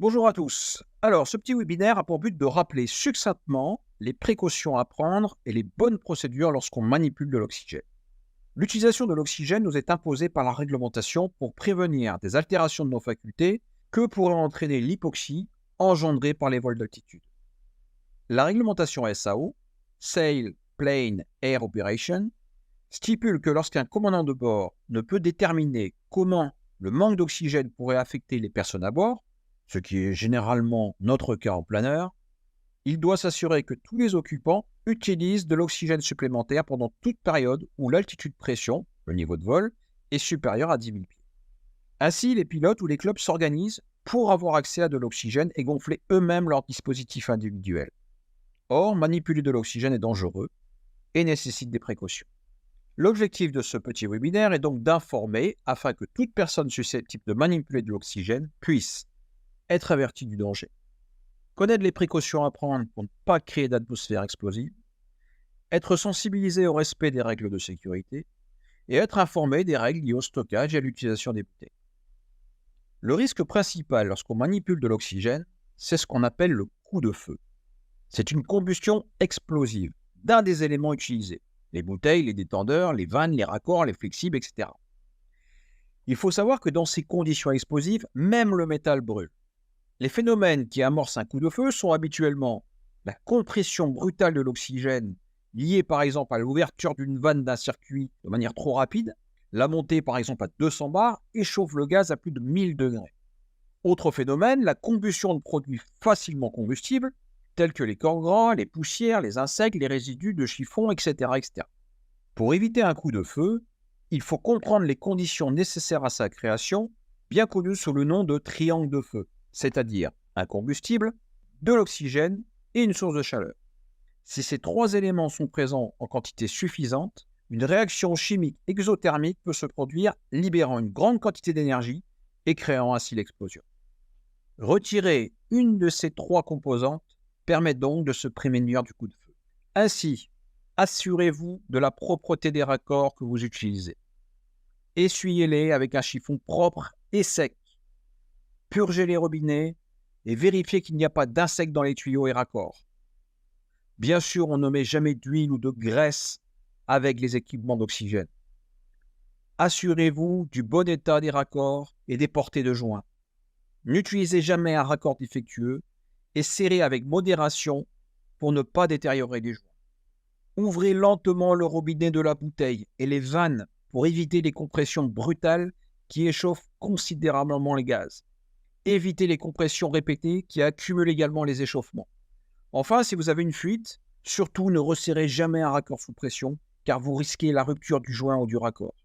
Bonjour à tous. Alors, ce petit webinaire a pour but de rappeler succinctement les précautions à prendre et les bonnes procédures lorsqu'on manipule de l'oxygène. L'utilisation de l'oxygène nous est imposée par la réglementation pour prévenir des altérations de nos facultés que pourrait entraîner l'hypoxie engendrée par les vols d'altitude. La réglementation SAO, Sail Plane Air Operation, stipule que lorsqu'un commandant de bord ne peut déterminer comment le manque d'oxygène pourrait affecter les personnes à bord, ce qui est généralement notre cas en planeur, il doit s'assurer que tous les occupants utilisent de l'oxygène supplémentaire pendant toute période où l'altitude pression, le niveau de vol, est supérieur à 10 000 pieds. Ainsi, les pilotes ou les clubs s'organisent pour avoir accès à de l'oxygène et gonfler eux-mêmes leur dispositif individuel. Or, manipuler de l'oxygène est dangereux et nécessite des précautions. L'objectif de ce petit webinaire est donc d'informer afin que toute personne susceptible de manipuler de l'oxygène puisse être avertie du danger, connaître les précautions à prendre pour ne pas créer d'atmosphère explosive, être sensibilisé au respect des règles de sécurité et être informé des règles liées au stockage et à l'utilisation des bouteilles. Le risque principal lorsqu'on manipule de l'oxygène, c'est ce qu'on appelle le coup de feu. C'est une combustion explosive d'un des éléments utilisés, les bouteilles, les détendeurs, les vannes, les raccords, les flexibles, etc. Il faut savoir que dans ces conditions explosives, même le métal brûle. Les phénomènes qui amorcent un coup de feu sont habituellement la compression brutale de l'oxygène liée par exemple à l'ouverture d'une vanne d'un circuit de manière trop rapide, la montée par exemple à 200 bars échauffe le gaz à plus de 1000 degrés. Autre phénomène, la combustion de produits facilement combustibles tels que les corps gras, les poussières, les insectes, les résidus de chiffon, etc., etc. Pour éviter un coup de feu, il faut comprendre les conditions nécessaires à sa création, bien connues sous le nom de triangle de feu, c'est-à-dire un combustible, de l'oxygène et une source de chaleur. Si ces trois éléments sont présents en quantité suffisante, une réaction chimique exothermique peut se produire, libérant une grande quantité d'énergie et créant ainsi l'explosion. Retirer une de ces trois composantes permet donc de se prémunir du coup de feu. Ainsi, assurez-vous de la propreté des raccords que vous utilisez. Essuyez-les avec un chiffon propre et sec. Purgez les robinets et vérifiez qu'il n'y a pas d'insectes dans les tuyaux et raccords. Bien sûr, on ne met jamais d'huile ou de graisse avec les équipements d'oxygène. Assurez-vous du bon état des raccords et des portées de joint. N'utilisez jamais un raccord défectueux et serrez avec modération pour ne pas détériorer les joints. Ouvrez lentement le robinet de la bouteille et les vannes pour éviter les compressions brutales qui échauffent considérablement les gaz. Évitez les compressions répétées qui accumulent également les échauffements. Enfin, si vous avez une fuite, surtout ne resserrez jamais un raccord sous pression car vous risquez la rupture du joint ou du raccord.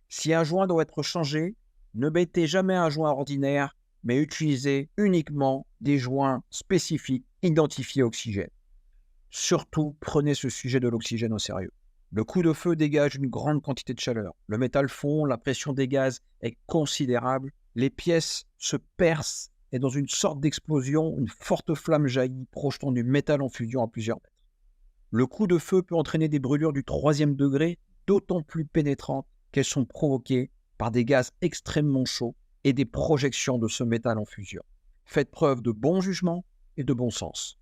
Si un joint doit être changé, ne mettez jamais un joint ordinaire, mais utilisez uniquement des joints spécifiques identifiés oxygène. Surtout, prenez ce sujet de l'oxygène au sérieux. Le coup de feu dégage une grande quantité de chaleur. Le métal fond, la pression des gaz est considérable. Les pièces se percent et dans une sorte d'explosion, une forte flamme jaillit, projetant du métal en fusion à plusieurs mètres. Le coup de feu peut entraîner des brûlures du 3e degré, d'autant plus pénétrantes qu'elles sont provoquées par des gaz extrêmement chauds et des projections de ce métal en fusion. Faites preuve de bon jugement et de bon sens.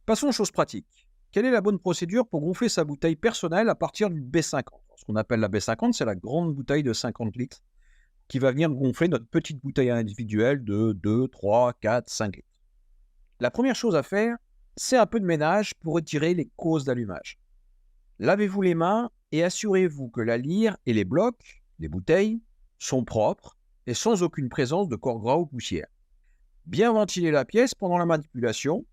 Passons aux choses pratiques. Quelle est la bonne procédure pour gonfler sa bouteille personnelle à partir du B50 ? Ce qu'on appelle la B50, c'est la grande bouteille de 50 litres qui va venir gonfler notre petite bouteille individuelle de 2, 3, 4, 5 litres. La première chose à faire, c'est un peu de ménage pour retirer les causes d'allumage. Lavez-vous les mains et assurez-vous que la lyre et les blocs, les bouteilles, sont propres et sans aucune présence de corps gras ou poussière. Bien ventiler la pièce pendant la manipulation.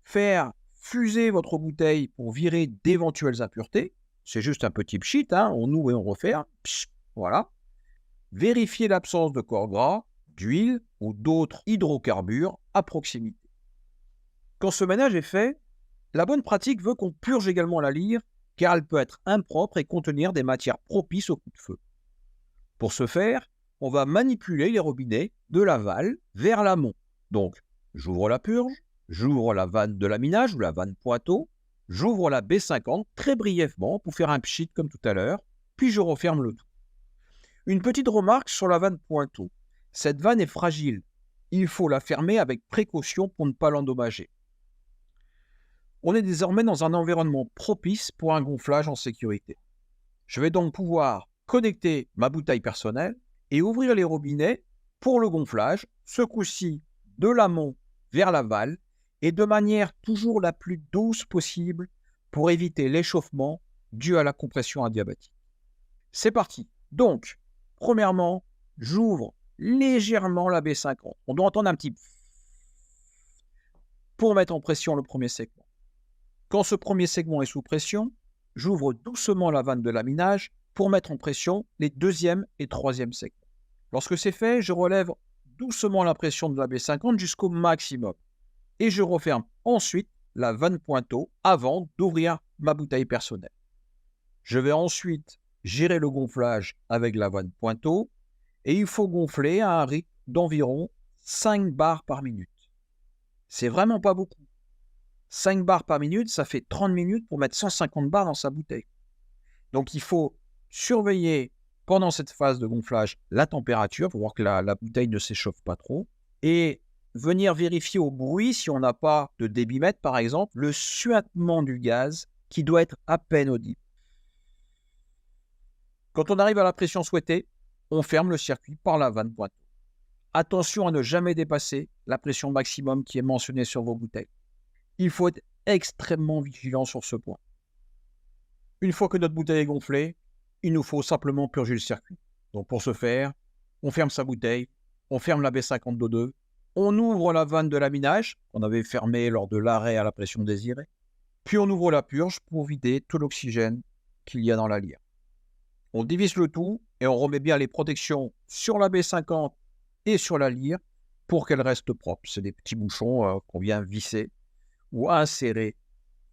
Faire fuser votre bouteille pour virer d'éventuelles impuretés. C'est juste un petit pchit, on noue et on referme. Psh, voilà. Vérifiez l'absence de corps gras, d'huile ou d'autres hydrocarbures à proximité. Quand ce ménage est fait, la bonne pratique veut qu'on purge également la lyre car elle peut être impropre et contenir des matières propices au coup de feu. Pour ce faire, on va manipuler les robinets de l'aval vers l'amont. Donc, j'ouvre la purge, j'ouvre la vanne de laminage ou la vanne pointeau, j'ouvre la B50 très brièvement pour faire un pchit comme tout à l'heure, puis je referme le tout. Une petite remarque sur la vanne pointeau. Cette vanne est fragile Il faut la fermer avec précaution pour ne pas l'endommager. On est désormais dans un environnement propice pour un gonflage en sécurité. Je vais donc pouvoir connecter ma bouteille personnelle et ouvrir les robinets pour le gonflage, ce coup-ci de l'amont vers l'aval et de manière toujours la plus douce possible pour éviter l'échauffement dû à la compression adiabatique. C'est parti. Donc, premièrement, j'ouvre légèrement la B50. On doit entendre un petit pour mettre en pression le premier segment. Quand ce premier segment est sous pression, j'ouvre doucement la vanne de laminage pour mettre en pression les deuxième et troisième segments. Lorsque c'est fait, je relève doucement la pression de la B50 jusqu'au maximum et je referme ensuite la vanne pointeau avant d'ouvrir ma bouteille personnelle. Je vais ensuite gérer le gonflage avec la vanne pointeau et il faut gonfler à un rythme d'environ 5 bars par minute. C'est vraiment pas beaucoup. 5 bars par minute, ça fait 30 minutes pour mettre 150 bars dans sa bouteille. Donc il faut surveiller pendant cette phase de gonflage la température pour voir que la bouteille ne s'échauffe pas trop et venir vérifier au bruit, si on n'a pas de débitmètre par exemple, le suintement du gaz qui doit être à peine audible. Quand on arrive à la pression souhaitée, on ferme le circuit par la vanne pointeau. Attention à ne jamais dépasser la pression maximum qui est mentionnée sur vos bouteilles. Il faut être extrêmement vigilant sur ce point. Une fois que notre bouteille est gonflée, il nous faut simplement purger le circuit. Donc pour ce faire, on ferme sa bouteille, on ferme la B50-2, on ouvre la vanne de laminage qu'on avait fermée lors de l'arrêt à la pression désirée, puis on ouvre la purge pour vider tout l'oxygène qu'il y a dans la lyre. On divise le tout et on remet bien les protections sur la B50 et sur la lyre pour qu'elle reste propre. C'est des petits bouchons qu'on vient visser ou insérer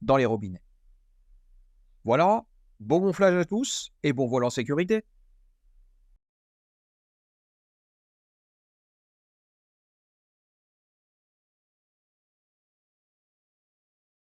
dans les robinets. Voilà, bon gonflage à tous et bon vol en sécurité.